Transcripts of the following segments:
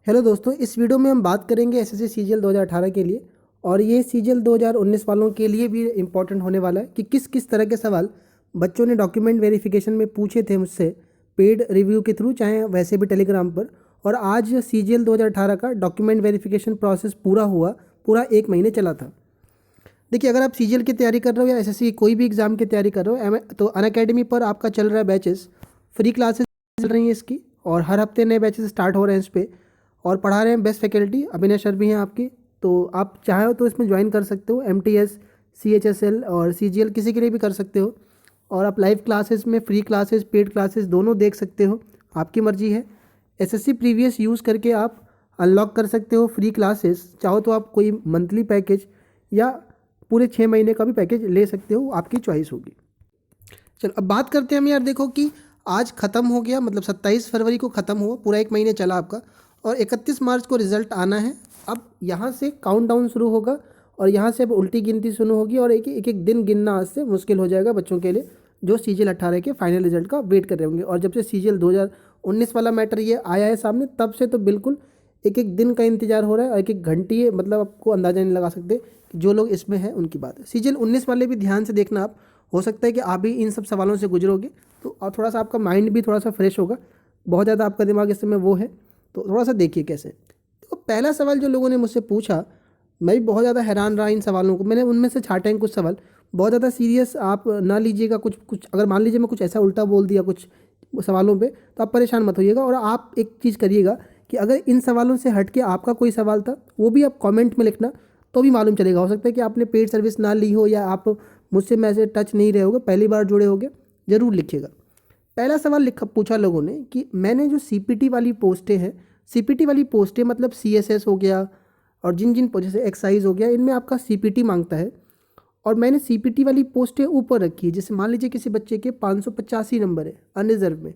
Hello दोस्तों, इस video में हम बात करेंगे एसएससी सीजीएल 2018 के लिए। और ये सीजीएल 2019 वालों के लिए भी इम्पोर्टेंट होने वाला है कि किस किस तरह के सवाल बच्चों ने डॉक्यूमेंट वेरिफिकेशन में पूछे थे मुझसे पेड रिव्यू के थ्रू, चाहे वैसे भी टेलीग्राम पर। और आज सीजीएल 2018 का डॉक्यूमेंट वेरिफिकेशन प्रोसेस पूरा हुआ, पूरा 1 महीने चला था। देखिए, अगर आप सीजीएल की तैयारी कर रहे हो या एसएससी कोई भी एग्ज़ाम की तैयारी कर रहे हो तो अनअकैडमी पर आपका चल रहा है बैचेस, फ्री क्लासेस चल रही हैं इसकी, और हर हफ्ते नए बैचेस स्टार्ट हो रहे हैं इस पर। और पढ़ा रहे हैं बेस्ट फैकल्टी, अभिनय सर भी हैं आपकी। तो आप चाहो तो इसमें ज्वाइन कर सकते हो, एमटीएस, सीएचएसएल और सीजीएल किसी के लिए भी कर सकते हो। और आप लाइव क्लासेस में फ्री क्लासेस, पेड क्लासेस दोनों देख सकते हो, आपकी मर्जी है। एसएससी प्रीवियस यूज़ करके आप अनलॉक कर सकते हो फ्री क्लासेस। चाहो तो आप कोई मंथली पैकेज या पूरे 6 महीने का भी पैकेज ले सकते हो, आपकी चॉइस होगी। चलो अब बात करते हैं हम। यार देखो कि आज ख़त्म हो गया, मतलब 27 फरवरी को ख़त्म हुआ, पूरा 1 महीने चला आपका, और 31 मार्च को रिज़ल्ट आना है। अब यहाँ से काउंटडाउन शुरू होगा और यहाँ से अब उल्टी गिनती शुरू होगी, और एक एक दिन गिनना आज से मुश्किल हो जाएगा बच्चों के लिए जो सीजीएल 18 के फाइनल रिजल्ट का वेट कर रहे होंगे। और जब से सीजीएल 2019 वाला मैटर ये आया है सामने, तब से तो बिल्कुल एक एक दिन का इंतजार हो रहा है, और एक एक घंटी, मतलब आपको अंदाज़ा नहीं लगा सकते कि जो लोग इसमें हैं उनकी बात है। सीजीएल 19 वाले भी ध्यान से देखना आप, हो सकता है कि आप भी इन सब सवालों से गुजरोगे, तो और थोड़ा सा आपका माइंड भी थोड़ा सा फ्रेश होगा। बहुत ज़्यादा आपका दिमाग इस समय वो है, तो थोड़ा सा देखिए कैसे। तो पहला सवाल जो लोगों ने मुझसे पूछा, मैं भी बहुत ज़्यादा हैरान रहा इन सवालों को। मैंने उनमें से छाटे हैं कुछ सवाल, बहुत ज़्यादा सीरियस आप ना लीजिएगा। कुछ कुछ अगर मान लीजिए मैं कुछ ऐसा उल्टा बोल दिया कुछ सवालों पे, तो आप परेशान मत होइएगा। और आप एक चीज़ करिएगा कि अगर इन सवालों से हट के आपका कोई सवाल था, वो भी आप कमेंट में लिखना, तो भी मालूम चलेगा। हो सकता है कि आपने पेड सर्विस ना ली हो, या आप मुझसे मैसेज टच नहीं रहे होगे, पहली बार जुड़े होगे, ज़रूर लिखिएगा। पहला सवाल पूछा लोगों ने कि मैंने जो सीपीटी वाली पोस्टें हैं, सीपीटी वाली पोस्टें मतलब सीएसएस हो गया, और जिन जिन जैसे एक्साइज हो गया, इनमें आपका सीपीटी मांगता है, और मैंने सीपीटी वाली पोस्टें ऊपर रखी है। जैसे मान लीजिए किसी बच्चे के 585 नंबर है अनरिजर्व में,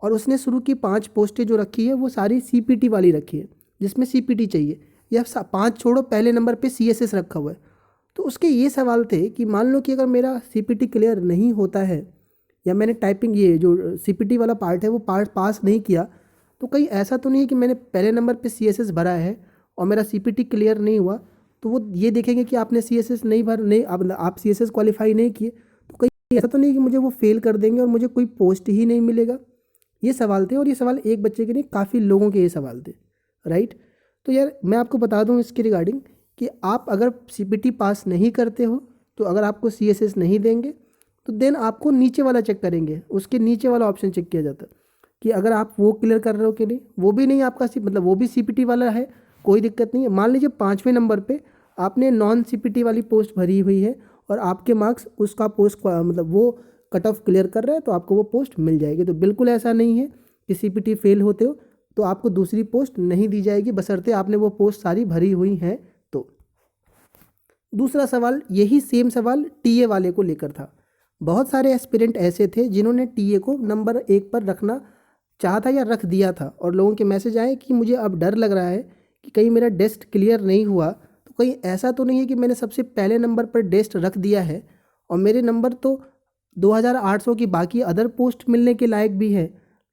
और उसने शुरू की 5 पोस्टें जो रखी है वो सारी सीपीटी वाली रखी है, जिसमें सीपीटी चाहिए। या 5 छोड़ो, पहले नंबर पे सीएसएस रखा हुआ है। तो उसके ये सवाल थे कि मान लो कि अगर मेरा सीपीटी क्लियर नहीं होता है, या मैंने टाइपिंग ये जो सीपीटी वाला पार्ट है वो पार्ट पास नहीं किया, तो कहीं ऐसा तो नहीं है कि मैंने पहले नंबर पे सीएसएस भरा है और मेरा सीपीटी क्लियर नहीं हुआ, तो वो ये देखेंगे कि आपने सीएसएस नहीं भर नहीं आप सीएसएस क्वालिफाई नहीं किए, तो कहीं ऐसा तो नहीं कि मुझे वो फेल कर देंगे और मुझे कोई पोस्ट ही नहीं मिलेगा। ये सवाल थे, और ये सवाल एक बच्चे के नहीं, काफ़ी लोगों के ये सवाल थे, राइट। तो यार मैं आपको बता दूं इसके रिगार्डिंग कि आप अगर सीपीटी पास नहीं करते हो, तो अगर आपको सीएसएस नहीं देंगे, तो देन आपको नीचे वाला चेक करेंगे, उसके नीचे वाला ऑप्शन चेक किया जाता है कि अगर आप वो क्लियर कर रहे हो कि नहीं। वो भी नहीं आपका मतलब वो भी सीपीटी वाला है, कोई दिक्कत नहीं है। मान लीजिए 5वें नंबर पे आपने नॉन सीपीटी वाली पोस्ट भरी हुई है, और आपके मार्क्स उसका पोस्ट मतलब वो कट ऑफ क्लियर कर रहा है, तो आपको वो पोस्ट मिल जाएगी। तो बिल्कुल ऐसा नहीं है कि सीपीटी फेल होते हो तो आपको दूसरी पोस्ट नहीं दी जाएगी, बशर्ते आपने वो पोस्ट सारी भरी हुई हैं। तो दूसरा सवाल, यही सेम सवाल टीए वाले को लेकर था। बहुत सारे एस्पिरेंट ऐसे थे जिन्होंने टीए को नंबर 1 पर रखना चाहा था या रख दिया था, और लोगों के मैसेज आए कि मुझे अब डर लग रहा है कि कहीं मेरा डेस्ट क्लियर नहीं हुआ। तो कहीं ऐसा तो नहीं है कि मैंने सबसे पहले नंबर पर डेस्ट रख दिया है और मेरे नंबर तो 2800 की बाकी अदर पोस्ट मिलने के लायक भी है,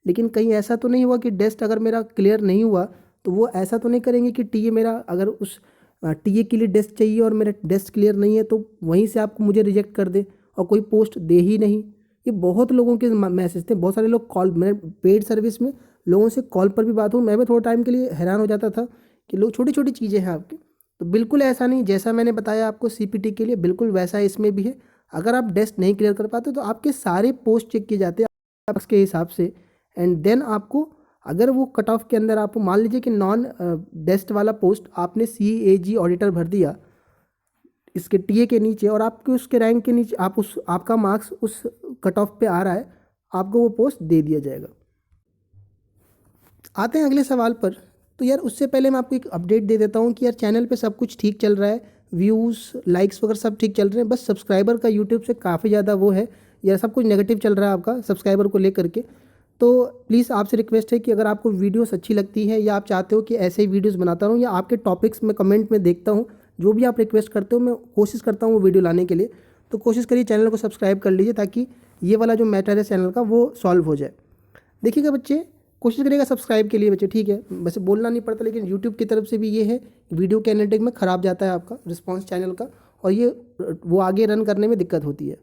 लेकिन कहीं ऐसा तो नहीं हुआ कि डेस्ट अगर मेरा क्लियर नहीं हुआ तो वो ऐसा तो नहीं करेंगे कि टीए मेरा, अगर उस टीए के लिए डेस्ट चाहिए और मेरा डेस्ट क्लियर नहीं है, तो वहीं से आपको मुझे रिजेक्ट कर दे और कोई पोस्ट दे ही नहीं। ये बहुत लोगों के मैसेज थे, बहुत सारे लोग कॉल, मैं पेड सर्विस में लोगों से कॉल पर भी बात हूँ, मैं भी थोड़ा टाइम के लिए हैरान हो जाता था कि लोग छोटी छोटी चीज़ें हैं आपकी। तो बिल्कुल ऐसा नहीं, जैसा मैंने बताया आपको सीपीटी के लिए, बिल्कुल वैसा इसमें भी है। अगर आप डेस्ट नहीं क्लियर कर पाते तो आपके सारे पोस्ट चेक किए जाते हैं उसके हिसाब से, एंड देन आपको, अगर वो कट ऑफ के अंदर आपको मान लीजिए कि नॉन डेस्ट वाला पोस्ट आपने CAG ऑडिटर भर दिया इसके टीए के नीचे, और आपके उसके रैंक के नीचे आप उस आपका मार्क्स उस कट ऑफ पे आ रहा है, आपको वो पोस्ट दे दिया जाएगा। आते हैं अगले सवाल पर। तो यार उससे पहले मैं आपको एक अपडेट दे देता हूँ कि यार चैनल पे सब कुछ ठीक चल रहा है, व्यूज़ लाइक्स वगैरह सब ठीक चल रहे हैं, बस सब्सक्राइबर का यूट्यूब से काफ़ी ज़्यादा वो है, यार सब कुछ नेगेटिव चल रहा है आपका सब्सक्राइबर को लेकर के। तो प्लीज़ आपसे रिक्वेस्ट है कि अगर आपको वीडियोस अच्छी लगती है, या आप चाहते हो कि ऐसे ही वीडियोस बनाता रहूँ, या आपके टॉपिक्स में कमेंट में देखता हूँ, जो भी आप रिक्वेस्ट करते हो मैं कोशिश करता हूँ वो वीडियो लाने के लिए। तो कोशिश करिए चैनल को सब्सक्राइब कर लीजिए, ताकि ये वाला जो मैटर है चैनल का वो सॉल्व हो जाए। देखिएगा बच्चे, कोशिश करिएगा सब्सक्राइब के लिए बच्चे, ठीक है। वैसे बोलना नहीं पड़ता, लेकिन यूट्यूब की तरफ से भी ये है, वीडियो के एनालिटिक में ख़राब जाता है आपका रिस्पॉन्स चैनल का, और ये वो आगे रन करने में दिक्कत होती है।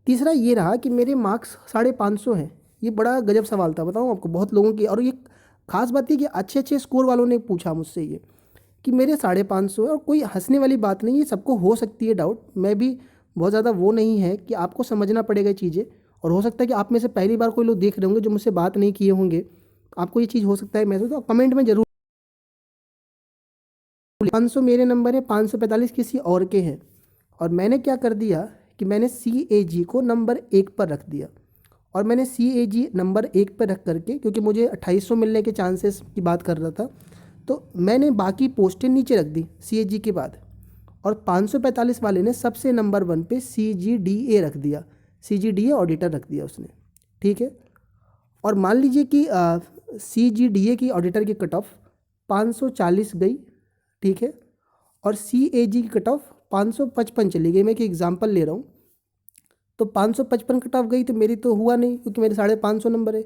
तीसरा ये रहा कि मेरे मार्क्स 550 हैं। ये बड़ा गजब सवाल था, बताऊँ आपको, बहुत लोगों की। और ये खास बात है कि अच्छे अच्छे स्कोर वालों ने पूछा मुझसे ये कि मेरे 550 है, और कोई हंसने वाली बात नहीं है, सबको हो सकती है डाउट। मैं भी बहुत ज़्यादा वो नहीं है कि आपको समझना पड़ेगा चीज़ें, और हो सकता है कि आप में से पहली बार कोई लोग देख रहे होंगे जो मुझसे बात नहीं किए होंगे, आपको ये चीज़ हो सकता है महसूस, तो कमेंट में जरूर। 500 मेरे नंबर है, 545 किसी और के हैं। और मैंने क्या कर दिया कि मैंने CAG को नंबर 1 पर रख दिया, और मैंने CAG नंबर 1 पर रख करके, क्योंकि मुझे 2800 मिलने के चांसेस की बात कर रहा था, तो मैंने बाकी पोस्टें नीचे रख दी CAG के बाद। और 545 वाले ने सबसे नंबर 1 पे CGDA रख दिया, CGDA ऑडिटर रख दिया उसने, ठीक है। और मान लीजिए कि CGDA की ऑडिटर की कट ऑफ 540 गई, ठीक है, और CAG की कट ऑफ 555 चली गई। मैं एक एग्जांपल ले रहा हूँ, तो 555 कट ऑफ गई तो मेरी तो हुआ नहीं, क्योंकि मेरे 550 नंबर है।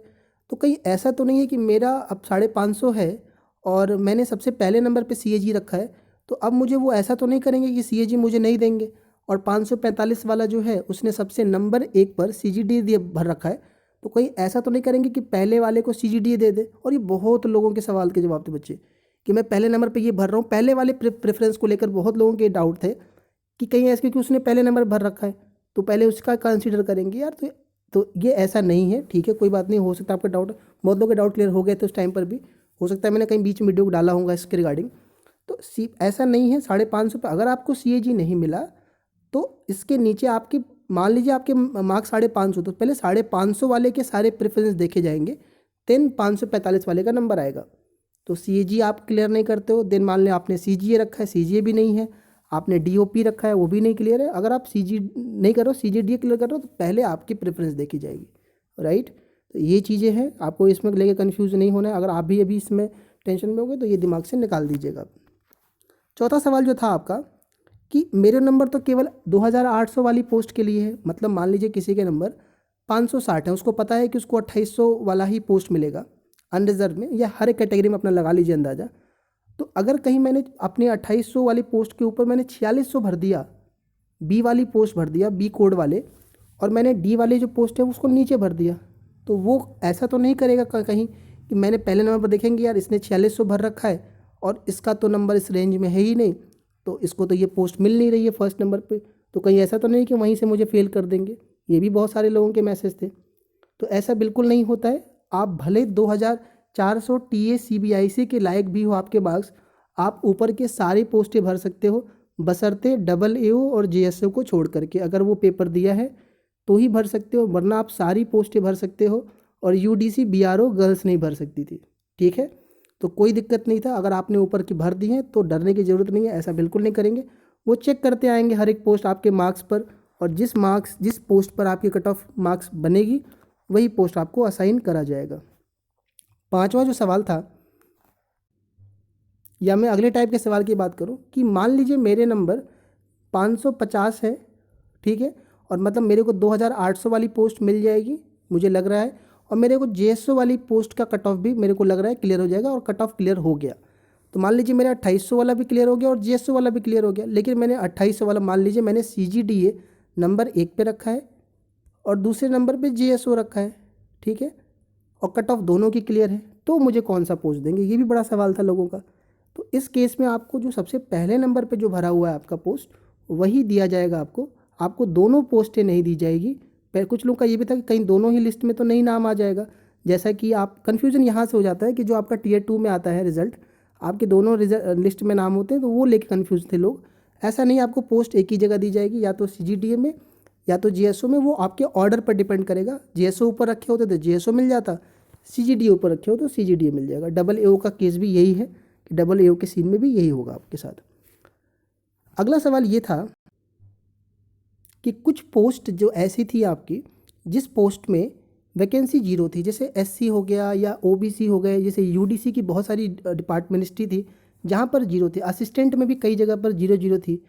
तो कहीं ऐसा तो नहीं है कि मेरा अब 550 है और मैंने सबसे पहले नंबर पे CAG रखा है, तो अब मुझे वो ऐसा तो नहीं करेंगे कि CAG मुझे नहीं देंगे। और 545 वाला जो है उसने सबसे नंबर 1 पर CGD दिए भर रखा है, तो कहीं ऐसा तो नहीं करेंगे कि पहले वाले को CGD दे दे। और ये बहुत लोगों के सवाल के जवाब थे बच्चे, कि मैं पहले नंबर पे ये भर रहा हूँ। पहले वाले प्रेफरेंस को लेकर बहुत लोगों के डाउट थे कि कहीं ऐसे, क्योंकि उसने पहले नंबर भर रखा है तो पहले उसका कंसीडर करेंगे यार। तो ये ऐसा नहीं है, ठीक है, कोई बात नहीं। हो सकता है आपका डाउट, बहुत लोगों के डाउट क्लियर हो गए थे उस टाइम पर भी, हो सकता है मैंने कहीं बीच में वीडियो डाला होगा इसके रिगार्डिंग। तो ऐसा नहीं है 550 पे अगर आपको CAG नहीं मिला तो इसके नीचे आपके, मान लीजिए आपके मार्क्स 550, तो पहले 550 वाले के सारे प्रेफरेंस देखे जाएंगे, देन 545 वाले का नंबर आएगा। तो CAG आप क्लियर नहीं करते हो, देन मान लें आपने CGA रखा है, CGA भी नहीं है, आपने DOP रखा है, वो भी नहीं क्लियर है। अगर आप CG नहीं करो, CGDA क्लियर करो, तो पहले आपकी प्रेफरेंस देखी जाएगी, राइट। तो ये चीज़ें हैं, आपको इसमें लेके कन्फ्यूज़ नहीं होना है। अगर आप भी अभी इसमें टेंशन में हो गए तो ये दिमाग से निकाल दीजिएगा। चौथा सवाल जो था आपका कि मेरे नंबर तो केवल 2800 वाली पोस्ट के लिए है, मतलब मान लीजिए किसी के नंबर 560 है, उसको पता है कि उसको 2800 वाला ही पोस्ट मिलेगा अनरिजर्व में, या हर एक कैटेगरी में अपना लगा लीजिए अंदाज़ा। तो अगर कहीं मैंने अपने 2800 वाली पोस्ट के ऊपर मैंने 4600 भर दिया, B वाली पोस्ट भर दिया, B कोड वाले, और मैंने D वाली जो पोस्ट है उसको नीचे भर दिया, तो वो ऐसा तो नहीं करेगा कहीं कि मैंने पहले नंबर पर देखेंगे यार इसने 4600 भर रखा है और इसका तो नंबर इस रेंज में है ही नहीं, तो इसको तो ये पोस्ट मिल नहीं रही है फर्स्ट नंबर पे, तो कहीं ऐसा तो नहीं कि वहीं से मुझे फेल कर देंगे। ये भी बहुत सारे लोगों के मैसेज थे। तो ऐसा बिल्कुल नहीं होता है। आप भले 2400 TA CBIC के लायक भी हो आपके मार्क्स, आप ऊपर के सारी पोस्टें भर सकते हो, बशर्ते AAO और JSO को छोड़ करके। अगर वो पेपर दिया है तो ही भर सकते हो, वरना आप सारी पोस्टें भर सकते हो। और UDC BRO गर्ल्स नहीं भर सकती थी, ठीक है। तो कोई दिक्कत नहीं था, अगर आपने ऊपर की भर दी है तो डरने की ज़रूरत नहीं है, ऐसा बिल्कुल नहीं करेंगे। वो चेक करते आएंगे हर एक पोस्ट आपके मार्क्स पर, और जिस पोस्ट पर आपकी कट ऑफ मार्क्स बनेगी वही पोस्ट आपको असाइन करा जाएगा। पांचवा जो सवाल था, या मैं अगले टाइप के सवाल की बात करूं कि मान लीजिए मेरे नंबर 550 है, ठीक है, और मतलब मेरे को 2800 वाली पोस्ट मिल जाएगी मुझे लग रहा है, और मेरे को JSO वाली पोस्ट का कट ऑफ भी मेरे को लग रहा है क्लियर हो जाएगा, और कट ऑफ क्लियर हो गया। तो मान लीजिए मेरा 2800 वाला भी क्लियर हो गया और JSO वाला भी क्लियर हो गया, लेकिन मैंने 2800 वाला, मान लीजिए मैंने CGDA नंबर 1 पे रखा है और दूसरे नंबर पे JSO रखा है, ठीक है, और कट ऑफ दोनों की क्लियर है, तो मुझे कौन सा पोस्ट देंगे, ये भी बड़ा सवाल था लोगों का। तो इस केस में आपको जो सबसे पहले नंबर पे जो भरा हुआ है आपका पोस्ट, वही दिया जाएगा आपको दोनों पोस्टें नहीं दी जाएगी। कुछ लोग का ये भी था कि कहीं दोनों ही लिस्ट में तो नहीं नाम आ जाएगा, जैसा कि आप कन्फ्यूजन यहाँ से हो जाता है कि जो आपका Tier 2 में आता है रिजल्ट, आपके दोनों लिस्ट में नाम होते हैं, तो वो लेके कन्फ्यूज थे लोग। ऐसा नहीं, आपको पोस्ट एक ही जगह दी जाएगी, या तो CGDA में या तो JSO में, वो आपके ऑर्डर पर डिपेंड करेगा। JSO ऊपर रखे होते तो JSO मिल जाता, CGDA ऊपर रखे हो तो CGDA मिल जाएगा। AAO का केस भी यही है कि AAO के सीन में भी यही होगा आपके साथ। अगला सवाल ये था कि कुछ पोस्ट जो ऐसी थी आपकी जिस पोस्ट में वैकेंसी 0 थी, जैसे SC हो गया या OBC हो गए, जैसे UDC की बहुत सारी डिपार्ट मिनिस्ट्री थी जहाँ पर 0 थी, असिस्टेंट में भी कई जगह पर 0 थी।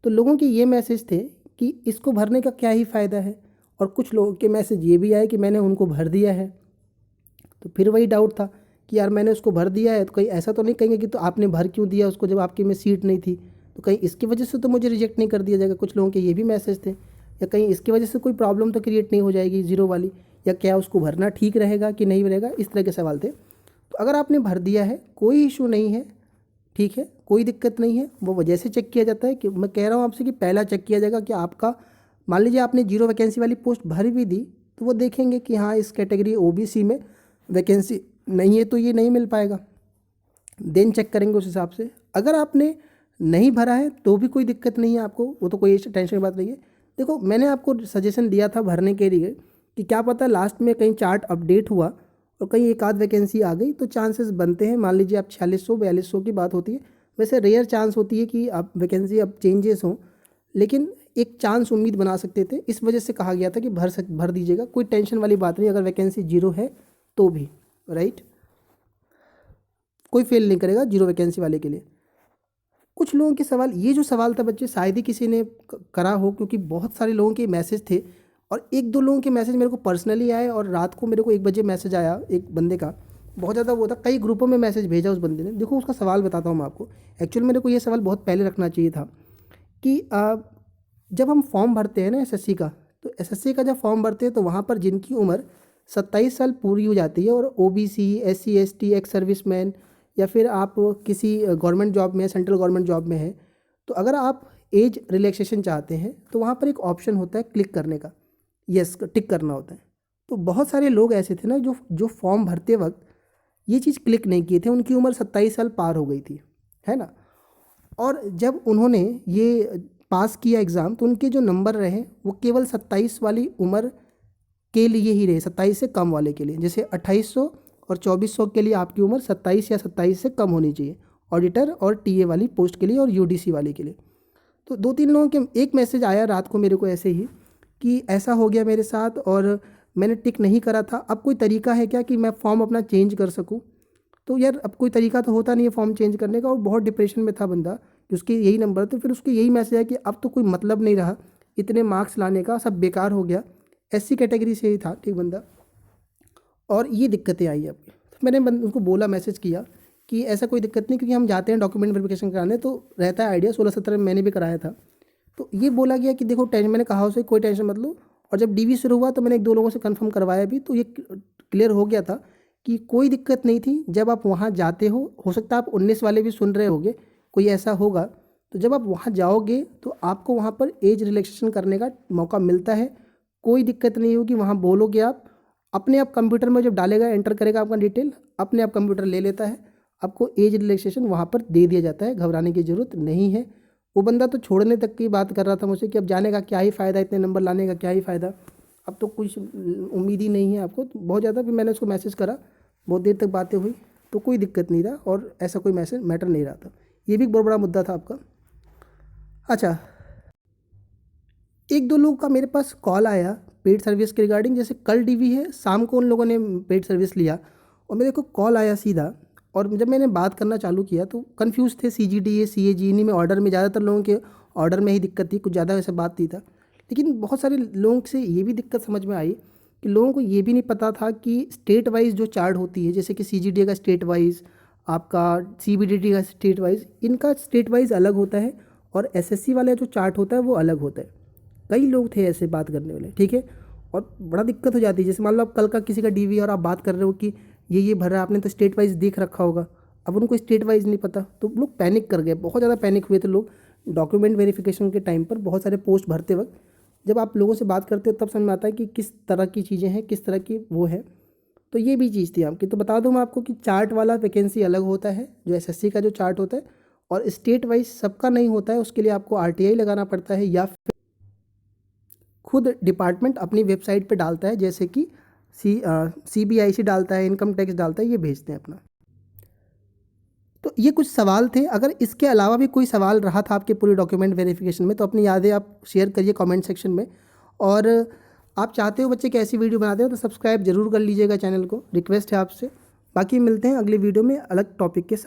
तो लोगों के ये मैसेज थे कि इसको भरने का क्या ही फ़ायदा है, और कुछ लोगों के मैसेज ये भी आए कि मैंने उनको भर दिया है। तो फिर वही डाउट था कि यार मैंने उसको भर दिया है, तो कहीं ऐसा तो नहीं कहेंगे कि तो आपने भर क्यों दिया उसको जब आपके में सीट नहीं थी, तो कहीं इसकी वजह से तो मुझे रिजेक्ट नहीं कर दिया जाएगा। कुछ लोगों के ये भी मैसेज थे, या कहीं इसकी वजह से कोई प्रॉब्लम तो क्रिएट नहीं हो जाएगी ज़ीरो वाली, या क्या उसको भरना ठीक रहेगा कि नहीं रहेगा, इस तरह के सवाल थे। तो अगर आपने भर दिया है कोई इशू नहीं है, ठीक है, कोई दिक्कत नहीं है। वो वजह से चेक किया जाता है कि मैं कह रहा हूँ आपसे कि पहला चेक किया जाएगा कि आपका, मान लीजिए आपने 0 वैकेंसी वाली पोस्ट भर भी दी, तो वो देखेंगे कि हाँ इस कैटेगरी ओबीसी में वैकेंसी नहीं है तो ये नहीं मिल पाएगा, देन चेक करेंगे उस हिसाब से। अगर आपने नहीं भरा है तो भी कोई दिक्कत नहीं है आपको, वो तो कोई टेंशन की बात नहीं है। देखो मैंने आपको सजेशन दिया था भरने के लिए कि क्या पता लास्ट में कहीं चार्ट अपडेट हुआ और कहीं एक आध वैकेंसी आ गई तो चांसेस बनते हैं, मान लीजिए आप 4600-4200 की बात होती है, वैसे रेयर चांस होती है कि आप वैकेंसी अब चेंजेस हों, लेकिन एक चांस उम्मीद बना सकते थे, इस वजह से कहा गया था कि भर दीजिएगा, कोई टेंशन वाली बात नहीं। अगर वैकेंसी 0 है तो भी, राइट, कोई फेल नहीं करेगा 0 वैकेंसी वाले के लिए। कुछ लोगों के सवाल, ये जो सवाल था बच्चे शायद ही किसी ने करा हो, क्योंकि बहुत सारे लोगों के मैसेज थे और 1-2 लोगों के मैसेज मेरे को पर्सनली आए, और रात को मेरे को 1 बजे मैसेज आया एक बंदे का, बहुत ज़्यादा वो था, कई ग्रुपों में मैसेज भेजा उस बंदे ने। देखो उसका सवाल बताता हूँ मैं आपको। एक्चुअली मेरे को ये सवाल बहुत पहले रखना चाहिए था कि जब हम फॉर्म भरते हैं ना एसएससी का, तो एसएससी का जब फॉर्म भरते हैं तो वहाँ पर जिनकी उम्र 27 साल पूरी हो जाती है और OBC, SC, ST, ex serviceman, या फिर आप किसी गवर्नमेंट जॉब में, सेंट्रल गवर्नमेंट जॉब में है, तो अगर आप एज रिलैक्सेशन चाहते हैं तो वहाँ पर एक ऑप्शन होता है क्लिक करने का, यस टिक करना होता है। तो बहुत सारे लोग ऐसे थे ना जो फॉर्म भरते वक्त ये चीज़ क्लिक नहीं किए थे, उनकी उम्र 27 साल पार हो गई थी, है ना। और जब उन्होंने ये पास किया एग्ज़ाम तो उनके जो नंबर रहे वो केवल 27 वाली उम्र के लिए ही रहे, 27 से कम वाले के लिए। जैसे 2800 और 2400 के लिए आपकी उम्र 27 या 27 से कम होनी चाहिए, ऑडिटर और टीए वाली पोस्ट के लिए और यूडीसी वाले के लिए। तो 2-3 लोगों के एक मैसेज आया रात को मेरे को ऐसे ही कि ऐसा हो गया मेरे साथ और मैंने टिक नहीं करा था, अब कोई तरीका है क्या कि मैं फॉर्म अपना चेंज कर सकूं। तो यार अब कोई तरीका तो होता नहीं है फॉर्म चेंज करने का, और बहुत डिप्रेशन में था बंदा कि उसके यही नंबर थे। फिर उसके यही मैसेज आया कि अब तो कोई मतलब नहीं रहा इतने मार्क्स लाने का, सब बेकार हो गया। एससी कैटेगरी से ही था, ठीक बंदा, और ये दिक्कतें आई अब। तो मैंने उनको बोला, मैसेज किया कि ऐसा कोई दिक्कत नहीं, क्योंकि हम जाते हैं डॉक्यूमेंट वेरिफिकेशन कराने तो रहता है आइडिया, 16-17 में मैंने भी कराया था। तो ये बोला गया कि देखो टेंशन, मैंने कहा उसे कोई टेंशन मत लो। और जब डीवी शुरू हुआ तो मैंने 1-2 लोगों से कंफर्म करवाया भी, तो ये क्लियर हो गया था कि कोई दिक्कत नहीं थी। जब आप वहाँ जाते हो सकता है आप 19 वाले भी सुन रहे होगे, कोई ऐसा होगा, तो जब आप वहाँ जाओगे तो आपको वहाँ पर एज रिलैक्सेशन करने का मौका मिलता है, कोई दिक्कत नहीं होगी। वहाँ बोलोगे आप, अपने आप कंप्यूटर में जब डालेगा, एंटर करेगा आपका डिटेल, अपने आप कंप्यूटर ले लेता है, आपको एज रिलैक्सेशन वहाँ पर दे दिया जाता है, घबराने की ज़रूरत नहीं है। वो बंदा तो छोड़ने तक की बात कर रहा था मुझसे कि अब जाने का क्या ही फ़ायदा, इतने नंबर लाने का क्या ही फ़ायदा, अब तो कुछ उम्मीद ही नहीं है आपको, तो बहुत ज़्यादा। फिर मैंने उसको मैसेज करा, बहुत देर तक बातें हुई, तो कोई दिक्कत नहीं था और ऐसा कोई मैसेज मैटर नहीं रहा था। ये भी एक बहुत बड़ा मुद्दा था आपका। अच्छा, 1-2 लोग का मेरे पास कॉल आया पेड सर्विस के रिगार्डिंग, जैसे कल डीवी है, शाम को उन लोगों ने पेड सर्विस लिया और मेरे को कॉल आया सीधा, और जब मैंने बात करना चालू किया तो कंफ्यूज थे, CGDA CAG इन्हीं में ऑर्डर में, ज़्यादातर लोगों के ऑर्डर में ही दिक्कत थी, कुछ ज़्यादा वैसे बात नहीं था। लेकिन बहुत सारे लोगों से ये भी दिक्कत समझ में आई कि लोगों को ये भी नहीं पता था कि स्टेट वाइज जो चार्ट होती है, जैसे कि CGDA का स्टेट वाइज, आपका CBDT का स्टेट वाइज, इनका स्टेट वाइज अलग होता है और SSC वाला जो चार्ट होता है वो अलग होता है। कई लोग थे ऐसे बात करने वाले, ठीक है, और बड़ा दिक्कत हो जाती है। जैसे मान लो आप कल का किसी का डीवी और आप बात कर रहे हो कि ये भर रहा है, आपने तो स्टेट वाइज देख रखा होगा, अब उनको स्टेट वाइज नहीं पता, तो लोग पैनिक कर गए, बहुत ज़्यादा पैनिक हुए थे लोग डॉक्यूमेंट वेरिफिकेशन के टाइम पर। बहुत सारे पोस्ट भरते वक्त जब आप लोगों से बात करते हो तब समझ में आता है कि किस तरह की चीज़ें हैं, किस तरह की वो है। तो ये भी चीज़ थी आपकी। तो बता दूं मैं आपको कि चार्ट वाला वैकेंसी अलग होता है, जो SSC का जो चार्ट होता है, और स्टेट वाइज सबका नहीं होता है, उसके लिए आपको RTI लगाना पड़ता है, या फिर खुद डिपार्टमेंट अपनी वेबसाइट पे डालता है, जैसे कि CBIC डालता है, इनकम टैक्स डालता है, ये भेजते हैं अपना। तो ये कुछ सवाल थे। अगर इसके अलावा भी कोई सवाल रहा था आपके पूरे डॉक्यूमेंट वेरिफिकेशन में तो अपनी यादें आप शेयर करिए कमेंट सेक्शन में। और आप चाहते हो बच्चे कैसी वीडियो बनाते हो तो सब्सक्राइब जरूर कर लीजिएगा चैनल को, रिक्वेस्ट है आपसे। बाकी मिलते हैं अगले वीडियो में अलग टॉपिक के साथ।